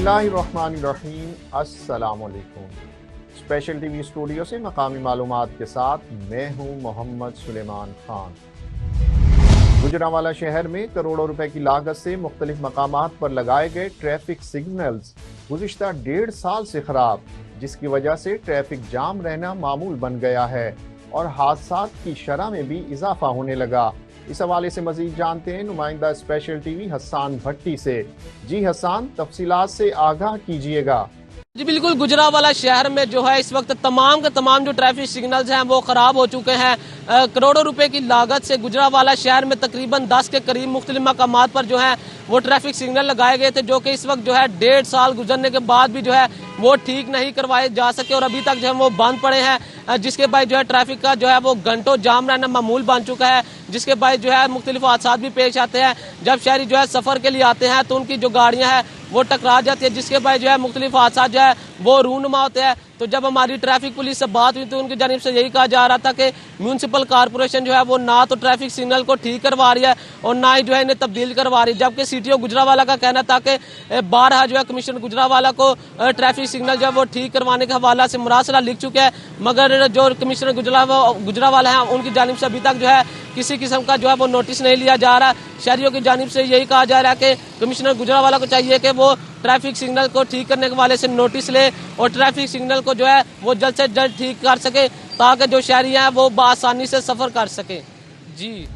बिस्मिल्लाहिर्रहमानिर्रहीम। अस्सलाम वालेकुम। स्पेशल टीवी स्टूडियो से मकामी मालूमात के साथ मैं हूं मोहम्मद सुलेमान खान। गुजरांवाला शहर में करोड़ों रुपए की लागत से मुख्तलिफ मकामात पर लगाए गए ट्रैफिक सिग्नल्स गुज़िश्ता 1.5 साल से खराब, जिसकी वजह से ट्रैफिक जाम रहना मामूल बन गया है और हादसात की शरह में भी इजाफा होने लगा। इस हवाले से मजीद जानते हैं नुमाइंदा स्पेशल टीवी हसन भट्टी से। जी हसन, तफसीलात से आगाह कीजिएगा। जी बिल्कुल, गुजरांवाला शहर में जो है इस वक्त तमाम के तमाम जो ट्रैफिक सिग्नल्स हैं वो खराब हो चुके हैं। करोड़ों रुपए की लागत से गुजरांवाला शहर में तकरीबन 10 के करीब मुख्तलिफ मकामात पर जो है वो ट्रैफिक सिग्नल लगाए गए थे, जो कि इस वक्त जो है 1.5 साल गुजरने के बाद भी जो है वो ठीक नहीं करवाए जा सके और अभी तक जो है वो बंद पड़े हैं, जिसके बाद जो है ट्रैफिक का जो है वो घंटों जाम रहना मामूल बन चुका है, जिसके बाद जो है मुख्तलिफ हादसात भी पेश आते हैं। जब शहरी जो है सफर के लिए आते हैं तो उनकी जो गाड़ियां हैं वो टकरा जाती है, जिसके बाद जो है मुख्तलिफ हादसात जो है वो रूनुमा होते हैं। तो जब हमारी ट्रैफिक पुलिस से बात हुई तो उनकी जानिब से यही कहा जा रहा था कि म्यूनसिपल कॉर्पोरेशन जो है वो ना तो ट्रैफिक सिग्नल को ठीक करवा रही है और ना ही जो है इन्हें तब्दील करवा रही है, जबकि सीटीओ गुजरांवाला का कहना था कि 12 जो है कमिश्नर गुजरांवाला को ट्रैफिक सिग्नल जो है वो ठीक करवाने के हवाला से मुरासला लिख चुके हैं, मगर जो कमिश्नर गुजरांवाला है उनकी जानिब से अभी तक जो है किसी किस्म का जो है वो नोटिस नहीं लिया जा रहा। शहरियों की जानिब से यही कहा जा रहा है कि कमिश्नर गुजरांवाला को चाहिए कि वो ट्रैफिक सिग्नल को ठीक करने के हवाले से नोटिस ले और ट्रैफिक सिग्नल को जो है वो जल्द से जल्द ठीक कर सके, ताकि जो शहरी हैं वो आसानी से सफर कर सके। जी,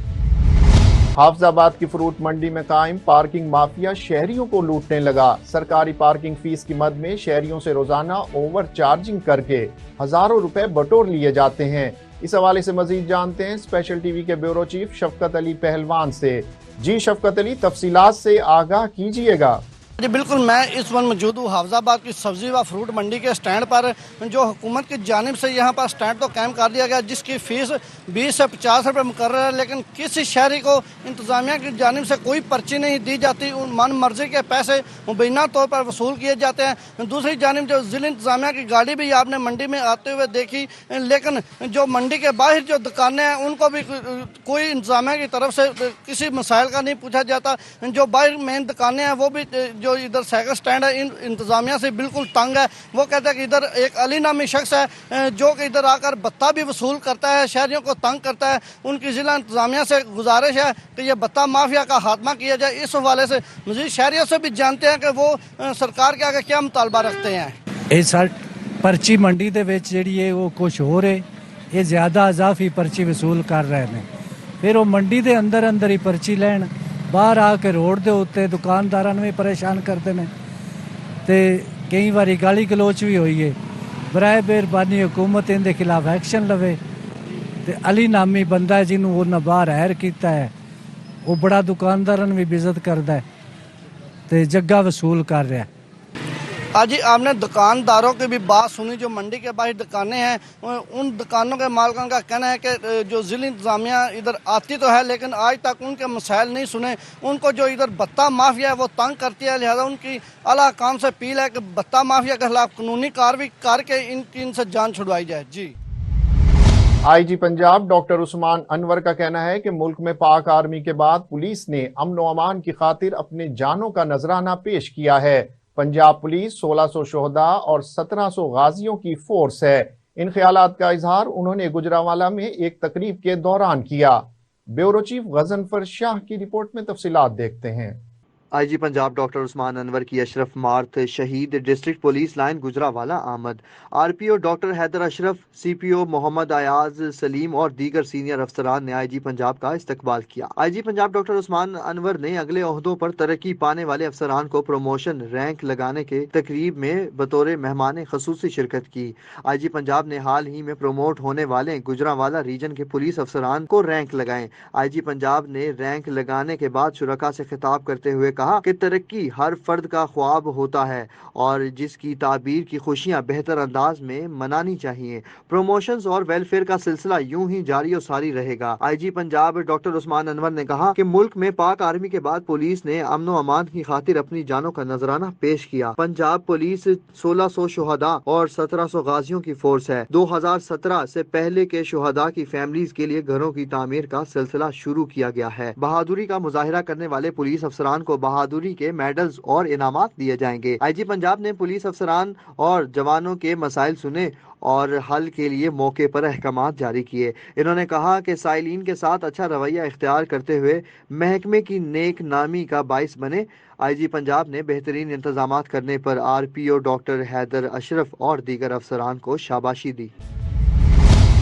हाफजाबाद की फ्रूट मंडी में कायम पार्किंग माफिया शहरियों को लूटने लगा। सरकारी पार्किंग फीस की मद में शहरियों से रोजाना ओवर चार्जिंग करके हजारों रुपए बटोर लिए जाते हैं। इस हवाले से मजीद जानते हैं स्पेशल टीवी के ब्यूरो चीफ शफकत अली पहलवान से। जी शफकत अली, तफसीलात से आगाह कीजिएगा। जी बिल्कुल, मैं इस वक्त मौजूद हूँ हाफजाबाद की सब्जी व फ्रूट मंडी के स्टैंड पर, जो हुकूमत की जानिब से यहाँ पर स्टैंड तो कायम कर दिया गया, जिसकी फ़ीस 20 से 50 रुपये मुकर्रर है, लेकिन किसी शहरी को इंतज़ामिया की जानिब से कोई पर्ची नहीं दी जाती। मन मर्जी के पैसे मुबैना तौर पर वसूल किए जाते हैं। दूसरी जानिब जो ज़िला इंतज़ामिया की गाड़ी भी आपने मंडी में आते हुए देखी, लेकिन जो मंडी के बाहर जो दुकानें हैं उनको भी कोई इंतज़ामिया की तरफ से किसी मसाइल का नहीं पूछा जाता। जो बाहर मेन दुकानें हैं वो भी जो इधर साइकिल स्टैंड है इन इंतजामिया से बिल्कुल तंग है। वो कहता है कि इधर एक अली नामी शख्स है जो कि इधर आकर भत्ता भी वसूल करता है, शहरियों को तंग करता है। उनकी जिला इंतजामिया से गुजारिश है कि ये भत्ता माफिया का खात्मा किया जाए। इस हवाले से मजीद शहरियों से भी जानते हैं कि वो सरकार के आगे क्या मुतालबा रखते हैं। इस पर्ची मंडी दे विच जिहड़ी है वो कुछ हो रहे ये ज़्यादा इजाफी पर्ची वसूल कर रहे हैं, फिर वो मंडी दे अंदर अंदर ही पर्ची लैन बाहर आके रोड दे उत्ते दुकानदारां नूं भी परेशान करते हैं ते कई बारी गाली गलोच भी हुई है। बराए मेहरबानी हुकूमत इनके खिलाफ एक्शन लवे ते अली नामी बंदा है जिन्होंने उन्हें बाहर हायर किया है, वो बड़ा दुकानदारां नूं भी बेइज्जत करता है ते जग्गा वसूल कर रहा है। आज ही आपने दुकानदारों की भी बात सुनी, जो मंडी के बाहर दुकानें हैं उन दुकानों के मालिकों का कहना है कि जो ज़िला इंतज़ामिया इधर आती तो है लेकिन आज तक उनके मसाइल नहीं सुने। उनको जो इधर भत्ता माफिया है वो तंग करती है, लिहाजा उनकी आला काम से अपील है कि भत्ता माफिया के खिलाफ कानूनी कार्रवाई करके इनसे जान छुड़वाई जाए। जी, आईजी पंजाब डॉक्टर उस्मान अनवर का कहना है कि मुल्क में पाक आर्मी के बाद पुलिस ने अमन व अमान की खातिर अपने जानों का नजराना पेश किया है। पंजाब पुलिस 1600 शोहदा और 1700 गाजियों की फोर्स है। इन ख्यालात का इजहार उन्होंने गुजरांवाला में एक तकरीब के दौरान किया। ब्यूरो चीफ गजनफर शाह की रिपोर्ट में तफसीलात देखते हैं। आईजी पंजाब डॉक्टर उस्मान अनवर की अशरफ मार्थ शहीद डिस्ट्रिक्ट पुलिस लाइन गुजरांवाला आमद। RPO doctor Haider Ashraf, CPO Mohammad Ayaz Saleem और दीगर सीनियर अफसरान ने आईजी पंजाब का इस्तकबाल किया। आईजी पंजाब डॉक्टर उस्मान अनवर ने अगले ओहदों पर तरक्की पाने वाले अफसरान को प्रमोशन रैंक लगाने के तकरीब में बतौर मेहमान खसूसी शिरकत की। आईजी पंजाब ने हाल ही में प्रमोट होने वाले गुजरांवाला रीजन के पुलिस अफसरान को रैंक लगाए। आईजी पंजाब ने रैंक लगाने के बाद शुरका से खिताब करते हुए कहा कि तरक्की हर फर्द का ख्वाब होता है और जिसकी ताबीर की खुशियां बेहतर अंदाज में मनानी चाहिए। प्रमोशंस और वेलफेयर का सिलसिला यूं ही जारी और सारी रहेगा। आईजी पंजाब डॉक्टर उस्मान अनवर ने कहा कि मुल्क में पाक आर्मी के बाद पुलिस ने अमन व अमान की खातिर अपनी जानों का नजराना पेश किया। पंजाब पुलिस 1600 शोहदा और 1700 गाजियों की फोर्स है। 2017 से पहले के शोहदा की फैमिलीज के लिए घरों की तामीर का सिलसिला शुरू किया गया है। बहादुरी का मुजाहिरा करने वाले पुलिस अफसरान को बहादुरी के मेडल्स और इनामात दिए जाएंगे। आईजी पंजाब ने पुलिस अफसरान और जवानों के मसाइल सुने और हल के लिए मौके पर अहकामात जारी किए। इन्होंने कहा कि साइलिन के साथ अच्छा रवैया इख्तियार करते हुए महकमे की नेक नामी का बाइस बने। आईजी पंजाब ने बेहतरीन इंतजामात करने पर आरपीओ डॉक्टर हैदर अशरफ और दीगर अफसरान को शाबाशी दी।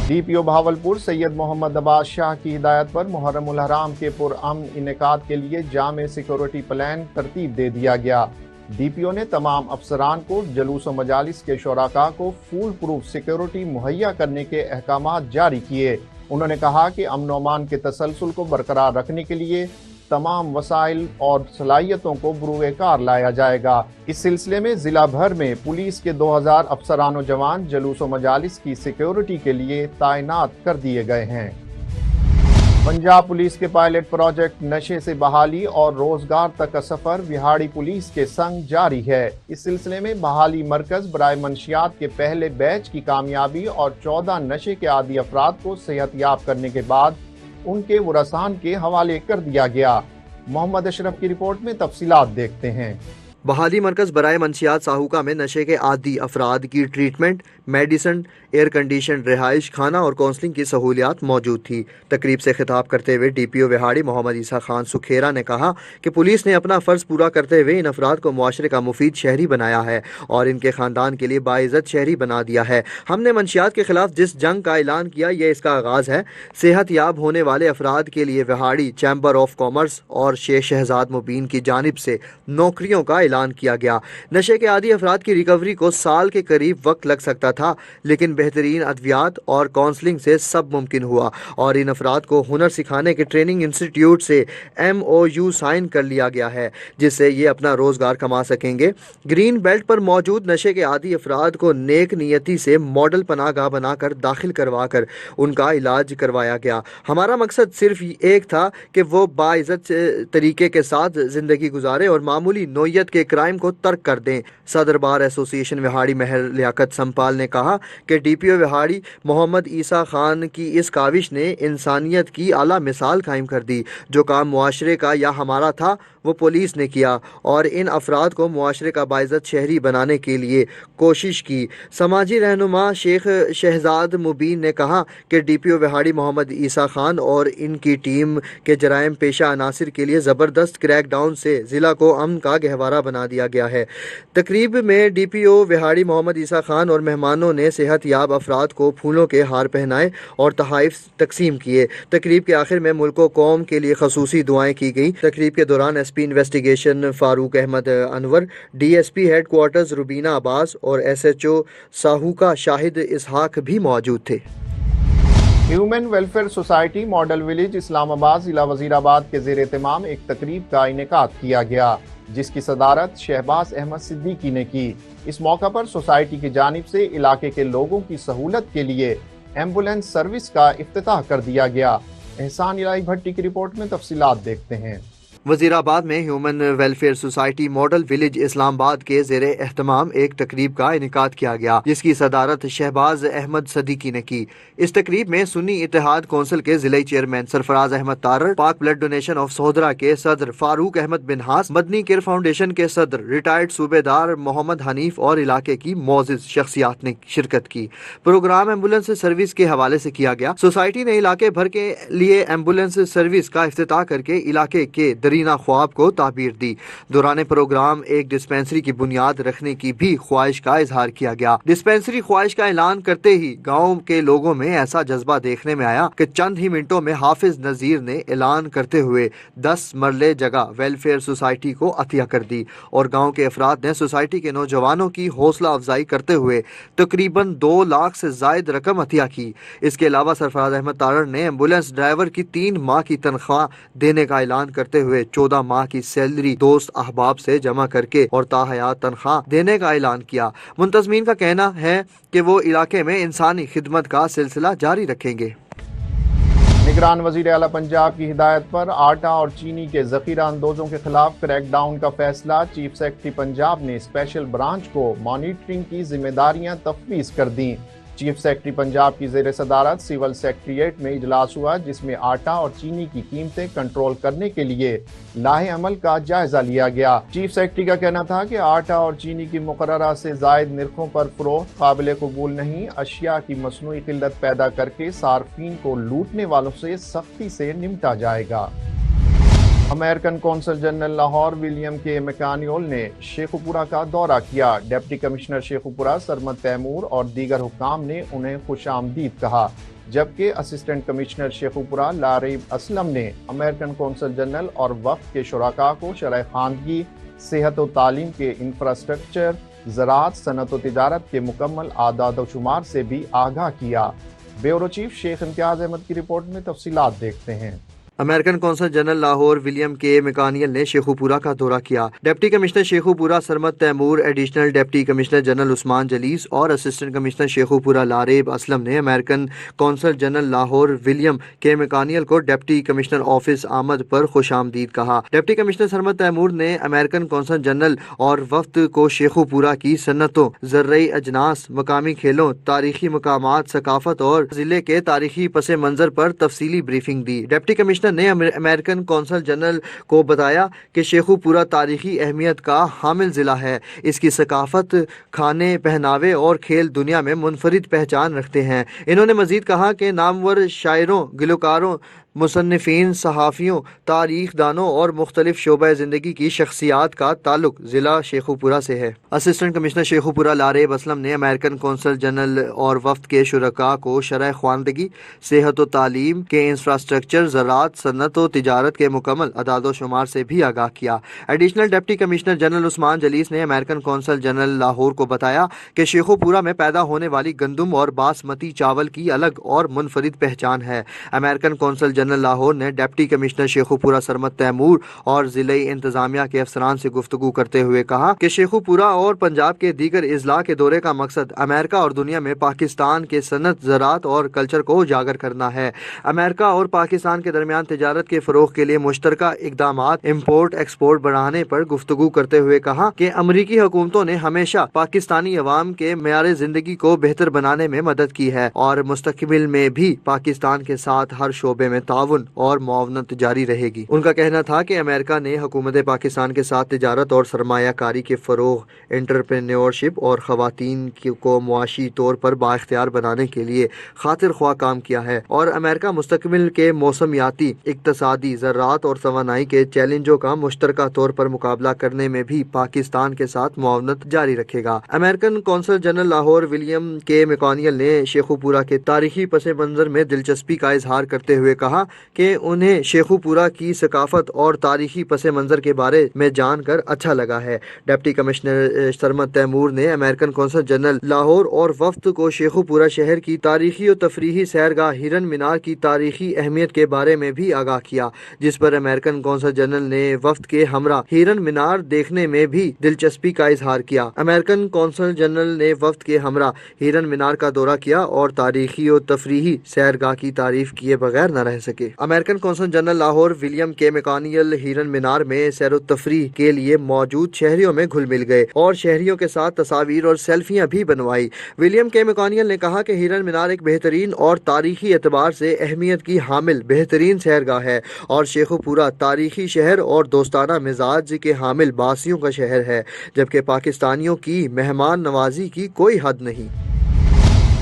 डीपीओ बहावलपुर सैयद मोहम्मद अब्बास शाह की हिदायत पर मुहर्रम उल हराम के पुरअमन इनेकाद के लिए जामे सिक्योरिटी प्लान तरतीब दे दिया गया। डीपीओ ने तमाम अफसरान को जलूस व मजालिस के शोराका को फूल प्रूफ सिक्योरिटी मुहैया करने के अहकामात जारी किए। उन्होंने कहा कि अमन व अमान के तसलसल को बरकरार रखने के लिए तमाम वसाइल और सलाहियतों को बरूए कार लाया जाएगा। इस सिलसिले में जिला भर में पुलिस के 2000 अफसरान व जवान जलूस व मजालिस की सिक्योरिटी के लिए तैनात कर दिए गए हैं। पंजाब पुलिस के पायलट प्रोजेक्ट नशे से बहाली और रोजगार तक का सफर विहाड़ी पुलिस के संग जारी है। इस सिलसिले में बहाली मरकज बराए मंशियात के पहले बैच की कामयाबी और 14 नशे के आदी अफराद को सेहतयाब करने के बाद उनके वरसान के हवाले कर दिया गया। मोहम्मद अशरफ की रिपोर्ट में तफसीलात देखते हैं। बहाली मरकज बराए मंशियात साहूका में नशे के आदी अफराद की ट्रीटमेंट, मेडिसन, एयर कंडीशन रिहाइश, खाना और काउंसलिंग की सहूलियात मौजूद थी। तकरीब से खिताब करते हुए डीपीओ विहाड़ी मोहम्मद ईसा खान सुखेरा ने कहा कि पुलिस ने अपना फ़र्ज़ पूरा करते हुए इन अफराद को मुआशरे का मुफीद शहरी बनाया है और इनके ख़ानदान के लिए बाइज़्ज़त शहरी बना दिया है। हमने मंशियात के खिलाफ जिस जंग का ऐलान किया, यह इसका आगाज़ है। सेहत याब होने वाले अफराद के लिए विहाड़ी चैम्बर ऑफ कॉमर्स और शेख शहजाद मुबीन की जानिब से नौकरियों का ऐलान किया गया। नशे के आदी अफराद की रिकवरी को साल के करीब वक्त लग सकता था, लेकिन बेहतरीन अद्वियात और काउंसलिंग से सब मुमकिन हुआ और इन अफराद को हुनर सिखाने के ट्रेनिंग इंस्टीट्यूट से MOU साइन कर लिया गया है, जिससे ये अपना रोजगार कमा सकेंगे। ग्रीन बेल्ट पर मौजूद नशे के आदी अफराद को नेक नियति से मॉडल पनाहगाह बनाकर दाखिल करवा कर उनका इलाज करवाया गया। हमारा मकसद सिर्फ एक था कि वो बाइज्जत तरीके के साथ जिंदगी गुजारे और मामूली नोयत के क्राइम को तर्क कर दें। सदर बार एसोसिएशन विहाड़ी महर लियाकत संपाल ने कहा कि डीपीओ विहाड़ी मोहम्मद ईसा खान की इस काविश ने इंसानियत की आला मिसाल कायम कर दी। जो काम मुआशरे का या हमारा था वो पुलिस ने किया और इन अफराद को मुआशरे का बाइज़्ज़त शहरी बनाने के लिए कोशिश की। समाजी रहनुमा शेख शहजाद मुबीन ने कहा कि डीपीओ विहाड़ी मोहम्मद ईसा खान और इनकी टीम के जराइम पेशा अनासिर के लिए ज़बरदस्त क्रैक डाउन से ज़िला को अमन का गहवारा बना दिया गया है। तकरीब में डीपीओ विहाड़ी मोहम्मद ईसा खान और मेहमानों ने सेहत याब अफराद को फूलों के हार पहनाए और तोहफ़े तकसीम किए। तकरीब के आखिर में मुल्क व कौम के लिए खसूसी दुआएं की गई। तकरीब के दौरान SP investigation Farooq Ahmed Anwar, DSP head quarters Rubina Abbas और SHO साहूका शाहिद इसहाक भी मौजूद थे। Human welfare society model village Islamabad जिला वजीराबाद के ज़ेर एहतमाम एक तकरीब का इनेकाद किया गया, जिसकी सदारत शहबाज अहमद सिद्दीकी ने की। इस मौका पर सोसाइटी की जानिब से इलाके के लोगों की सहूलत के लिए एम्बुलेंस सर्विस का इफ्तिताह कर दिया गया। एहसान इलाही भट्टी की रिपोर्ट में तफसीलात देखते हैं। वजीराबाद में human welfare society model village Islamabad के ज़ेरे एहतमाम एक तकरीब का इनेकाद किया गया, जिसकी सदारत शहबाज अहमद सदीकी ने की। इस तकरीब में सुन्नी इत्तेहाद कौंसिल के ज़िलाई चेयरमैन सरफराज अहमद तारर, पाक ब्लड डोनेशन ऑफ सोहदरा के सदर फारूक अहमद बिनहास, मदनी केयर फाउंडेशन के सदर रिटायर्ड सूबेदार मोहम्मद हनीफ और इलाके की मोअज़्ज़िज़ शख्सियात ने शिरकत की। प्रोग्राम एम्बुलेंस सर्विस के हवाले से किया गया। सोसाइटी ने इलाके भर के लिए एम्बुलेंस सर्विस का इफ्तिताह करके इलाके के दरीना ख्वाब को ताबीर दी। दौरान प्रोग्राम एक डिस्पेंसरी की बुनियाद रखने की भी ख्वाहिश का इजहार किया गया। डिस्पेंसरी ख्वाहिश का ऐलान करते ही गाँव के लोगों में ऐसा जज्बा देखने में आया कि चंद ही मिनटों में हाफिज नजीर ने ऐलान करते हुए 10 मरले जगह वेलफेयर सोसाइटी को अतिया कर दी और गाँव के अफराद ने सोसाइटी के नौजवानों की हौसला अफजाई करते हुए तकरीबन 2 लाख से जायद रकम अतिया की। इसके अलावा सरफराज अहमद तारर ने एम्बुलेंस ड्राइवर की 3 माह की तनख्वाह देने का ऐलान करते हुए 14 माह की सैलरी दोस्त अहबाब से जमा करके और ताहयात तनख्वाह देने का ऐलान किया। मुंतजमीन का कहना है कि वो इलाके में इंसानी खिदमत का सिलसिला जारी रखेंगे। निगरान वज़ीर आला पंजाब की हिदायत पर आटा और चीनी के ज़ख़ीरा अंदोज़ों के खिलाफ क्रैकडाउन का फैसला। चीफ सेक्रेटरी पंजाब ने स्पेशल ब्रांच को मॉनिटरिंग की जिम्मेदारियां तफवीज़ कर दी। چیف سیکرٹری پنجاب کی زیر صدارت سول سیکریٹریٹ میں اجلاس ہوا جس میں آٹا اور چینی کی قیمتیں کنٹرول کرنے کے لیے لاہے عمل کا جائزہ لیا گیا۔ چیف سیکرٹری کا کہنا تھا کہ آٹا اور چینی کی مقررہ سے زائد نرخوں پر فروخت قابل قبول نہیں، اشیاء کی مصنوعی قلت پیدا کر کے صارفین کو لوٹنے والوں سے سختی سے نمٹا جائے گا۔ American consul general Lahore William K Makaneole نے شیخوپورہ کا دورہ کیا۔ ڈپٹی کمشنر شیخوپورہ سرمد تیمور اور دیگر حکام نے انہیں خوش آمدید کہا، جبکہ اسسٹنٹ کمشنر شیخوپورہ لاریب اسلم نے امریکن کونسل جنرل اور وفد کے شرکاء کو شرح خواندگی، صحت و تعلیم کے انفراسٹرکچر، زراعت، صنعت و تجارت کے مکمل اعداد و شمار سے بھی آگاہ کیا۔ بیورو چیف شیخ امتیاز احمد کی رپورٹ میں تفصیلات دیکھتے ہیں۔ American consul general Lahore William K Makaneole نے شیخوپورہ کا دورہ کیا۔ Deputy commissioner Sheikhupura Sarmad Taimur, additional deputy commissioner general Usman Jalees اور اسسٹنٹ کمشنر شیخوپورہ لاریب اسلم نے American consul general Lahore William K Makaneole کو ڈپٹی کمشنر آفس آمد پر خوش آمدید کہا۔ ڈپٹی کمشنر سرمد تیمور نے امریکن کونسل جنرل اور وفد کو شیخوپورہ کی صنعتوں، زرعی اجناس، مقامی کھیلوں، تاریخی مقامات، ثقافت اور ضلع کے تاریخی پس منظر پر تفصیلی بریفنگ دی۔ ڈپٹی کمشنر نے امریکن کونسل جنرل کو بتایا کہ شیخوپورہ تاریخی اہمیت کا حامل ضلع ہے، اس کی ثقافت، کھانے، پہناوے اور کھیل دنیا میں منفرد پہچان رکھتے ہیں۔ انہوں نے مزید کہا کہ نامور شاعروں، گلوکاروں، مصنفین، صحافیوں، تاریخ دانوں اور مختلف شعبہ زندگی کی شخصیات کا تعلق ضلع شیخوپورہ سے ہے۔ اسسٹنٹ کمشنر شیخوپورہ لاریب اسلم نے امریکن کونسل جنرل اور وفد کے شرکاء کو شرح خواندگی، صحت و تعلیم کے انفراسٹرکچر، زراعت، صنعت و تجارت کے مکمل اعداد و شمار سے بھی آگاہ کیا۔ Additional deputy commissioner general Usman جلیس نے امریکن کونسل جنرل لاہور کو بتایا کہ شیخوپورہ میں پیدا ہونے والی گندم اور باسمتی چاول کی الگ اور منفرد پہچان ہے۔ امریکن کونسل جنرل لاہور نے ڈپٹی کمشنر شیخوپورہ سرمد تیمور اور ضلعی انتظامیہ کے افسران سے گفتگو کرتے ہوئے کہا کہ شیخوپورہ اور پنجاب کے دیگر اضلاع کے دورے کا مقصد امریکہ اور دنیا میں پاکستان کے صنعت، زراعت اور کلچر کو اجاگر کرنا ہے۔ امریکہ اور پاکستان کے درمیان تجارت کے فروغ کے لیے مشترکہ اقدامات، امپورٹ ایکسپورٹ بڑھانے پر گفتگو کرتے ہوئے کہا کہ امریکی حکومتوں نے ہمیشہ پاکستانی عوام کے معیار زندگی کو بہتر بنانے میں مدد کی ہے اور مستقبل میں بھی پاکستان کے ساتھ ہر شعبے میں تعاون اور معاونت جاری رہے گی۔ ان کا کہنا تھا کہ امریکہ نے حکومت پاکستان کے ساتھ تجارت اور سرمایہ کاری کے فروغ، انٹرپرینیورشپ اور خواتین کو معاشی طور پر بااختیار بنانے کے لیے خاطر خواہ کام کیا ہے اور امریکہ مستقبل کے موسمیاتی، اقتصادی، زراعت اور توانائی کے چیلنجوں کا مشترکہ طور پر مقابلہ کرنے میں بھی پاکستان کے ساتھ معاونت جاری رکھے گا۔ American consul general Lahore William K Makaneole نے شیخوپورہ کے تاریخی پس منظر میں دلچسپی کا اظہار کرتے ہوئے کہا کہ انہیں شیخوپورہ کی ثقافت اور تاریخی پس منظر کے بارے میں جان کر اچھا لگا ہے۔ ڈپٹی کمشنر سرمد تیمور نے امریکن کونسل جنرل لاہور اور وفد کو شیخوپورہ شہر کی تاریخی و تفریحی سیرگاہ ہرن مینار کی تاریخی اہمیت کے بارے میں بھی آگاہ کیا، جس پر امریکن کونسل جنرل نے وفد کے ہمراہ ہرن مینار دیکھنے میں بھی دلچسپی کا اظہار کیا۔ امریکن کونسل جنرل نے وفد کے ہمراہ ہرن مینار کا دورہ کیا اور تاریخی و تفریحی سیرگاہ کی تعریف کیے بغیر نہ رہ سکے۔ American consul general Lahore William K میکانیل ہرن مینار میں سیر و تفریح کے لیے موجود شہریوں میں گھل مل گئے اور شہریوں کے ساتھ تصاویر اور سیلفیاں بھی بنوائی۔ ولیم کے میکانیل نے کہا کہ ہرن مینار ایک بہترین اور تاریخی اعتبار سے اہمیت کی حامل بہترین سیرگاہ ہے اور شیخوپورہ تاریخی شہر اور دوستانہ مزاج کے حامل باسیوں کا شہر ہے، جبکہ پاکستانیوں کی مہمان نوازی کی کوئی حد نہیں۔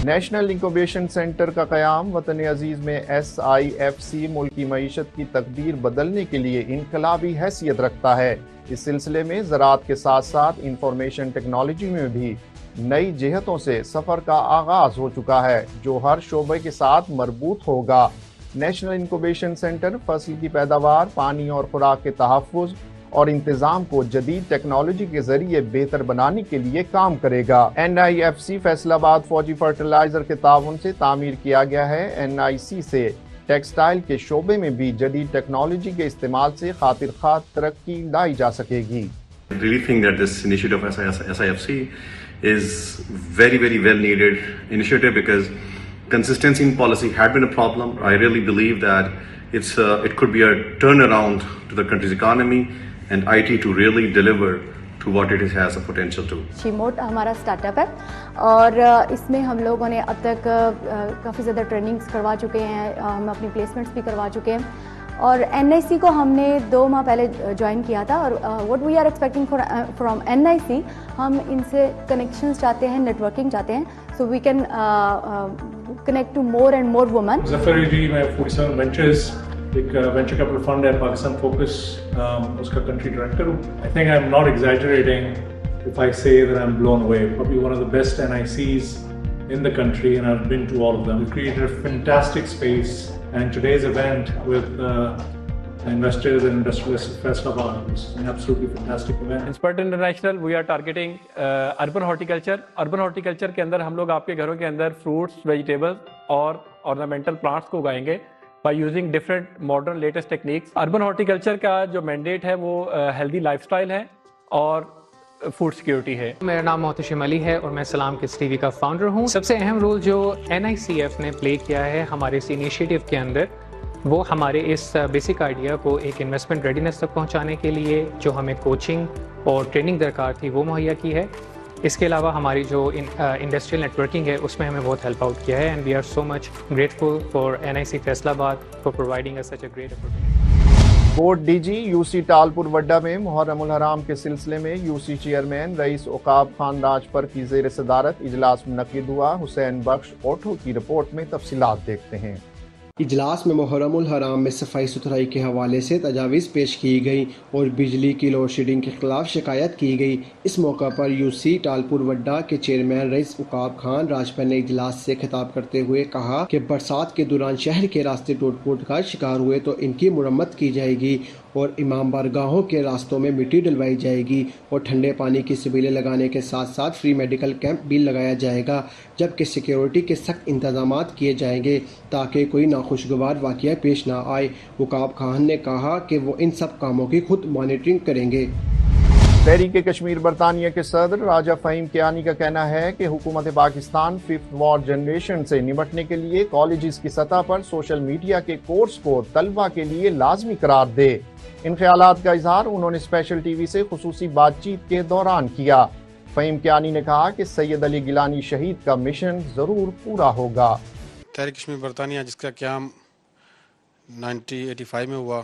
نیشنل انکوبیشن سینٹر کا قیام وطن عزیز میں SIFC ملک کی معیشت کی تقدیر بدلنے کے لیے انقلابی حیثیت رکھتا ہے۔ اس سلسلے میں زراعت کے ساتھ ساتھ انفارمیشن ٹیکنالوجی میں بھی نئی جہتوں سے سفر کا آغاز ہو چکا ہے جو ہر شعبے کے ساتھ مربوط ہوگا۔ نیشنل انکوبیشن سینٹر فصل کی پیداوار، پانی اور خوراک کے تحفظ اور انتظام کو جدید ٹیکنالوجی کے ذریعے بہتر بنانے کے لیے کام کرے گا۔ NIFC فیصل آباد فوجی فرٹیلائزر کے تعاون سے تعمیر کیا گیا ہے۔ NIC سے ٹیکسٹائل کے شعبے میں بھی جدید ٹیکنالوجی کے استعمال سے خاطر خواہ ترقی لائی جا سکے گی۔ I really think that this initiative of SIFC is very, very well needed initiative because consistency in policy had been a problem. I really believe that it could be a turnaround to the country's economy and IT to really deliver to what it has a potential to. शीमोट हमारा startup है और इसमें हम लोगों ने अब तक काफ़ी ज़्यादा ट्रेनिंग्स करवा चुके हैं, हम अपनी प्लेसमेंट्स भी करवा चुके हैं और NIC को हमने 2 माह पहले ज्वाइन किया था और what we are expecting from NIC, हम इनसे कनेक्शंस चाहते हैं, नेटवर्किंग चाहते हैं, so we can connect to more and more women. Zafar ji, मैं 47 वेंचर्स एक वेंचर कैपिटल फंड है पाकिस्तान फोकस, उसका कंट्री डायरेक्टर हूँ। I think I am not exaggerating if I say that I am blown away, probably one of the best NICs in the country and I've been to all of them. We created a fantastic space and today's event with investors and industrialists at Faisalabad is an absolutely fantastic event. Inspired International, we are targeting urban horticulture. Urban horticulture के अंदर हम लोग आपके घरों के अंदर fruits, vegetables और ornamental plants को उगाएंगे by using different modern latest techniques. Urban horticulture का जो mandate है वो healthy lifestyle है और फूड सिक्योरिटी है। मेरा नाम मोहतशिम अली है और मैं सलाम किड्स टीवी का फाउंडर हूँ। सबसे अहम रोल जो NICF ने प्ले किया है हमारे इस इनिशिएटिव के अंदर, वो हमारे इस बेसिक आइडिया को एक इन्वेस्टमेंट रेडीनेस तक पहुँचाने के लिए जो हमें कोचिंग और ट्रेनिंग दरकार थी वो मुहैया की है। इसके अलावा हमारी जो इंडस्ट्रियल नेटवर्किंग है उसमें हमें बहुत हेल्प आउट किया है and we are so much grateful for NIC Faisalabad for providing us such a great opportunity. कोर्ट DG UC टालपुर वड्डा में मुहर्रमुल हराम के सिलसिले में UC चेयरमैन रईस उकाब खान राजपर की ज़ेर सदारत इजलास मुनक्किद हुआ। हुसैन बख्श ओठो की रिपोर्ट में तफसीलात देखते हैं। इजलास में मुहर्रमुल हराम में सफाई सुथराई के हवाले से तजावीज़ पेश की गई और बिजली की लोड शेडिंग के खिलाफ शिकायत की गई। इस मौका पर UC टालपुर वड्डा के चेयरमैन रईस उकाब खान राजपर ने इजलास से खिताब करते हुए कहा कि बरसात के दौरान शहर के रास्ते टूट फूट का शिकार हुए तो इनकी मुरम्मत की जाएगी और इमाम बारगाहों के रास्तों में मिट्टी डलवाई जाएगी और ठंडे पानी की सबीलें लगाने के साथ साथ फ्री मेडिकल कैंप भी लगाया जाएगा, जबकि सिक्योरिटी के सख्त इंतजाम किए जाएंगे ताकि कोई नाखुशगवार वाक़या पेश ना आए। उकाब खान ने कहा कि वो इन सब कामों की खुद मॉनिटरिंग करेंगे। तहरीक कश्मीर बरतानिया के सदर राजा फ़हीम कियानी का कहना है कि हुकूमत पाकिस्तान 5th वॉर जनरेशन से निपटने के लिए कॉलेजेस की सतह पर सोशल मीडिया के कोर्स को तलबा के लिए लाजमी करार दे। इन ख्यालात का इजहार उन्होंने स्पेशल टीवी से खुसूसी बातचीत के दौरान किया। फ़हीम कियानी ने कहा कि सैयद अली गिलानी शहीद का मिशन ज़रूर पूरा होगा। तहरीक कश्मीर बरतानिया जिसका क़याम 1985 में हुआ,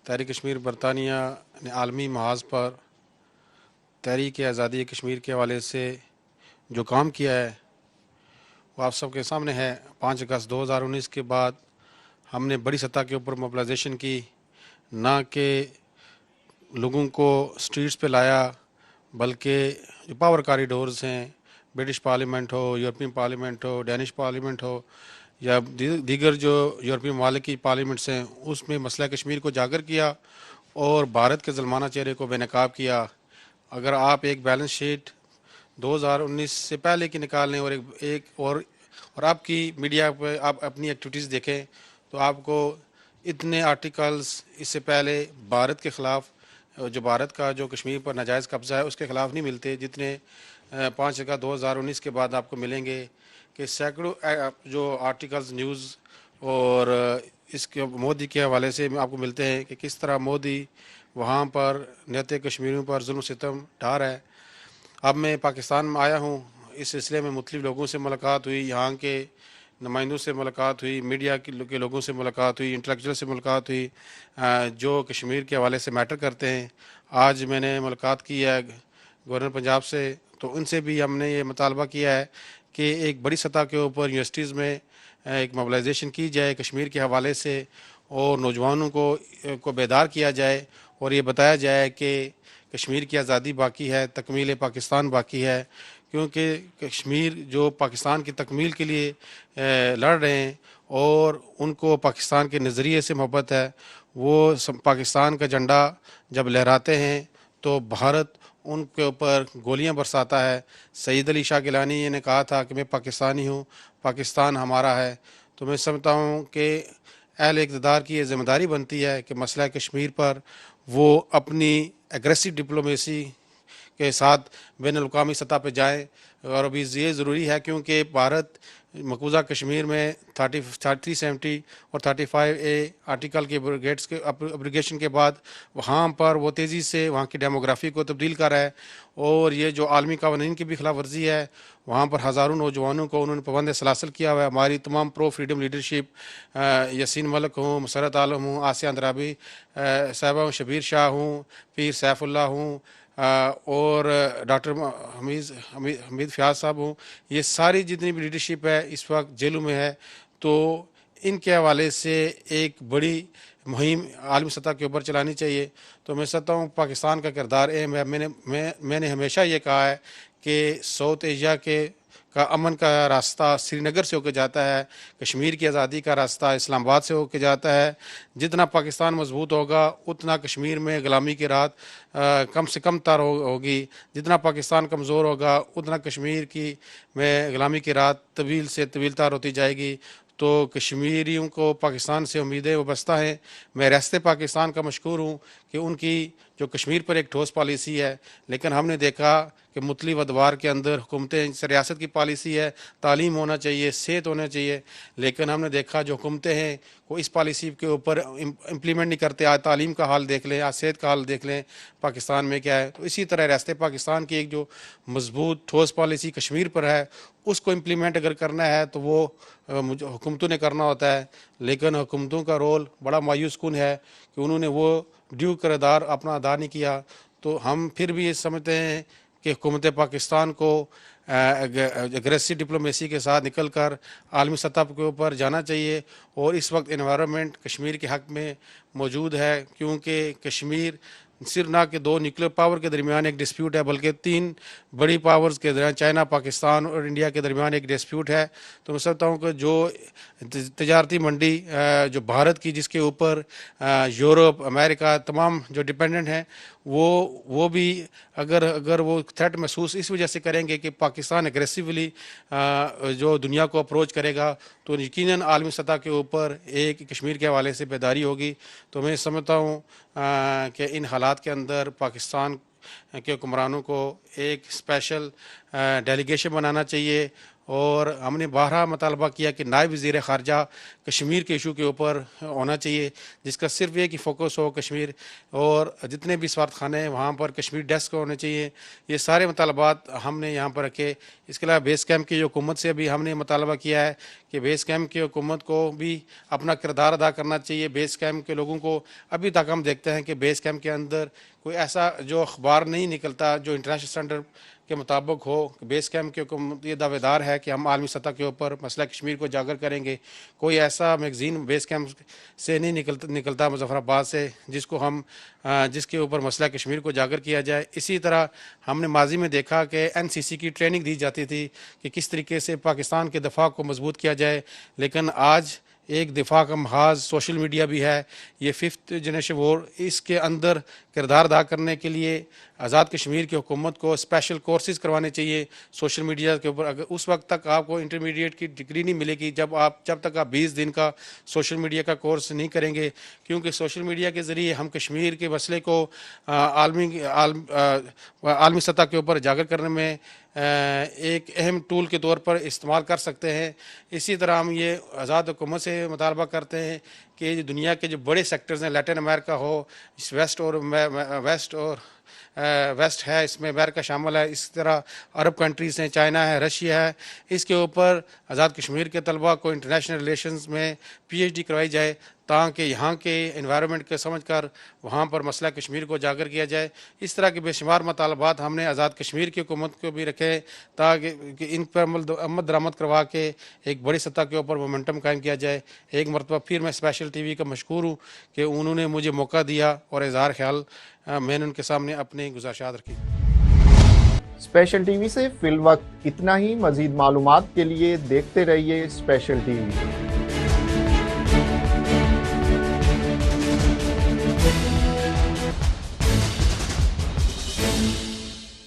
तहरीक कश्मीर बरतानिया ने आलमी महाज पर तहरीक आज़ादी कश्मीर के हवाले से जो काम किया है वो आप सबके सामने है। 5 अगस्त 2019 के बाद हमने बड़ी सतह के ऊपर मोबिलाइजेशन की, ना कि लोगों को स्ट्रीट्स पे लाया, बल्कि जो पावर कॉरिडोर्स हैं, ब्रिटिश पार्लियामेंट हो, यूरोपियन पार्लियामेंट हो, डेनिश पार्लियामेंट हो या दीगर जो यूरोपीय ममालिक की पार्लियामेंट्स हैं, उसमें मसला कश्मीर को जागर किया और भारत के ज़ुल्माना चेहरे को बेनकाब किया। अगर आप एक बैलेंस शीट 2019 से पहले की निकाल लें और आपकी मीडिया पे आप अपनी एक्टिविटीज़ देखें तो आपको इतने आर्टिकल्स इससे पहले भारत के ख़िलाफ़, जो भारत का जो कश्मीर पर नाजायज़ कब्ज़ा है उसके ख़िलाफ़ नहीं मिलते, जितने 5 अगस्त 2019 के बाद आपको मिलेंगे कि सैकड़ों जो आर्टिकल्स न्यूज़ और इसके मोदी के हवाले से आपको मिलते हैं कि किस तरह मोदी वहाँ पर निहत्ते कश्मीरियों पर जुल्म सितम ढा रहा है। अब मैं पाकिस्तान में आया हूँ, इस सिलसिले में मुख्तलिफ लोगों से मुलाकात हुई, यहाँ के नुमाइंदों से मुलाकात हुई, मीडिया के लोगों से मुलाकात हुई, इंटेलेक्चुअल से मुलाकात हुई जो कश्मीर के हवाले से मैटर करते हैं। आज मैंने मुलाकात की है गवर्नर पंजाब से, तो उनसे भी हमने ये मुतालबा किया है कि एक बड़ी सतह के ऊपर यूनिवर्सिटीज़ में एक मोबिलाइजेशन की जाए कश्मीर के हवाले से और नौजवानों को बेदार किया जाए और ये बताया जाए कि कश्मीर की आज़ादी बाकी है, तकमील पाकिस्तान बाकी है, क्योंकि कश्मीर जो पाकिस्तान की तकमील के लिए लड़ रहे हैं और उनको पाकिस्तान के नज़रिए से मोहब्बत है। वो पाकिस्तान का झंडा जब लहराते हैं तो भारत उनके ऊपर गोलियां बरसाता है। सैयद अली शाह गिलानी ने कहा था कि मैं पाकिस्तानी हूँ, पाकिस्तान हमारा है। तो मैं समझता हूँ कि अहल इक़्तिदार की ये ज़िम्मेदारी बनती है कि मसला कश्मीर पर वो अपनी एग्रेसिव डिप्लोमेसी के साथ बैनुल-अक़वामी सतह पर जाएँ। और अभी ये ज़रूरी है क्योंकि भारत मकबूजा कश्मीर में 370 और 35A आर्टिकल के एब्रिगेशन के बाद वहाँ पर वो तेज़ी से वहाँ की डेमोग्राफी को तब्दील कर रहा है, और ये जो आलमी कानून की भी खिलाफ वर्जी है, वहाँ पर हज़ारों नौजवानों को उन्होंने पाबंद सलासल किया हुआ है। हमारी तमाम pro freedom leadership, Yasin Malik हूँ, मसरत आलम हूँ, आसिया अंद्राबी साहिबा हूँ, शबीर शाह हूँ, पीर सैफुल्लाह हूँ, और डॉक्टर हमीद फयाज साहब हूँ, ये सारी जितनी भी लीडरशिप है इस वक्त जेलों में है। तो इनके हवाले से एक बड़ी मुहिम आलमी सतह के ऊपर चलानी चाहिए। तो मैं समझता हूँ पाकिस्तान का किरदार अहम है। मैंने हमेशा ये कहा है कि साउथ एशिया का अमन का रास्ता श्रीनगर से होकर जाता है, कश्मीर की आज़ादी का रास्ता इस्लामाबाद से होकर जाता है। जितना पाकिस्तान मजबूत होगा उतना कश्मीर में ग़ुलामी की रात कम से कम तर होगी। जितना पाकिस्तान कमज़ोर होगा उतना कश्मीर की में ग़ुलामी की रात तवील से तवील तर होती जाएगी। तो कश्मीरियों को पाकिस्तान से उम्मीदें वाबस्ता हैं। मैं रियासत पाकिस्तान का मशकूर हूँ कि उनकी जो कश्मीर पर एक ठोस पॉलिसी है, लेकिन हमने देखा कि मुख्तलिफ अदवार के अंदर हुकूमतें, रियासत की पॉलिसी है तालीम होना चाहिए, सेहत होना चाहिए, लेकिन हमने देखा जो हुकूमतें हैं वो इस पॉलिसी के ऊपर इम्प्लीमेंट नहीं करते। आज तालीम का हाल देख लें, आज सेहत का हाल देख लें पाकिस्तान में क्या है। तो इसी तरह रियासत पाकिस्तान की एक जो मजबूत ठोस पॉलिसी कश्मीर पर है, उसको इम्प्लीमेंट अगर करना है तो वो हुकूमतों ने करना होता है। लेकिन हुकूमतों का रोल बड़ा मायूस कुन है कि उन्होंने वो ड्यू किरदार अपना अदा नहीं किया। तो हम फिर भी ये समझते हैं कि हुकूमत पाकिस्तान को एग्रेसिव डिप्लोमेसी के साथ निकल कर आलमी सतह के ऊपर जाना चाहिए। और इस वक्त एनवायरनमेंट कश्मीर के हक़ में मौजूद है, क्योंकि कश्मीर सिर्फ ना कि दो न्यूक्लियर पावर के दरमियान एक डिस्प्यूट है, बल्कि तीन बड़ी पावर्स के दरमियान चाइना, पाकिस्तान और इंडिया के दरमियान एक डिस्प्यूट है। तो मैं समझता हूँ कि जो तजारती मंडी जो भारत की, जिसके ऊपर यूरोप, अमेरिका तमाम जो डिपेंडेंट हैं, वो भी अगर वो थ्रेट महसूस इस वजह से करेंगे कि पाकिस्तान एग्रेसिवली जो दुनिया को अप्रोच करेगा, तो यकीनन आलमी सतह के ऊपर एक कश्मीर के हवाले से बेदारी होगी। तो मैं समझता हूँ कि इन हालात के अंदर पाकिस्तान के हुक्मरानों को एक स्पेशल डेलीगेशन बनाना चाहिए। और हमने बारहा मुतालबा किया कि नायब वज़ीर ख़ारजा कश्मीर के इशू के ऊपर होना चाहिए, जिसका सिर्फ एक ही फोकस हो कश्मीर, और जितने भी सफारत खाने हैं वहाँ पर कश्मीर डेस्क होने चाहिए। ये सारे मुतालबात हमने यहाँ पर रखे। इसके अलावा बेस कैंप की हुकूमत से भी हमने मुतालबा किया है कि बेस कैंप की हुकूमत को भी अपना किरदार अदा करना चाहिए। बेस कैंप के लोगों को अभी तक हम देखते हैं कि बेस कैंप के अंदर कोई ऐसा जो अखबार नहीं निकलता जो इंटरनेशनल स्टैंडर्ड के मुताबिक हो। बेस कैंप के हुकूमत ये दावेदार है कि हम आलमी सतह के ऊपर मसला कश्मीर को उजागर करेंगे। कोई ऐसा मैगज़ीन बेस कैंप से नहीं निकलता मुजफ्फराबाद से जिसके ऊपर मसला कश्मीर को उजागर किया जाए। इसी तरह हमने माजी में देखा कि NCC की ट्रेनिंग दी जाती थी कि किस तरीके से पाकिस्तान के दफा को मजबूत किया जाए, लेकिन आज एक दिफा का महाज सोशल मीडिया भी है। ये 5th जनरेशन वॉर, इसके अंदर किरदार अदा करने के लिए आज़ाद कश्मीर की हुकूमत को स्पेशल कोर्सेज़ करवाने चाहिए सोशल मीडिया के ऊपर। अगर उस वक्त तक आपको इंटरमीडिएट की डिग्री नहीं मिलेगी जब तक आप 20 दिन का सोशल मीडिया का कोर्स नहीं करेंगे, क्योंकि सोशल मीडिया के ज़रिए हम कश्मीर के मसले को आलमी सतह के ऊपर उजागर करने में एक अहम टूल के तौर पर इस्तेमाल कर सकते हैं। इसी तरह हम ये आज़ाद हुकूमत से मुतालबा करते हैं कि दुनिया के जो बड़े सेक्टर्स हैं, लैटिन अमेरिका हो, वेस्ट है, इसमें अमेरिका शामिल है, इस तरह अरब कंट्रीज़ हैं, चाइना है, रशिया है, इसके ऊपर आज़ाद कश्मीर के तलबा को इंटरनेशनल रिलेशंस में PhD करवाई जाए, ताकि यहाँ के एनवायरनमेंट को समझ कर वहाँ पर मसला कश्मीर को उजागर किया जाए। इस तरह के बेशुमार मुतालबात हमने आज़ाद कश्मीर की हुकूमत को भी रखे, ताकि इन पर अमल दरामद करवा के एक बड़ी सतह के ऊपर मोमेंटम कायम किया जाए। एक मरतबा फिर मैं स्पेशल TV का मशकूर हूँ कि उन्होंने मुझे मौका दिया और इज़हार ख्याल मैंने उनके सामने अपनी गुज़ारिशात रखी। स्पेशल TV से फिल वक्त इतना ही। मज़ीद मालूमात के लिए देखते रहिए स्पेशल TV।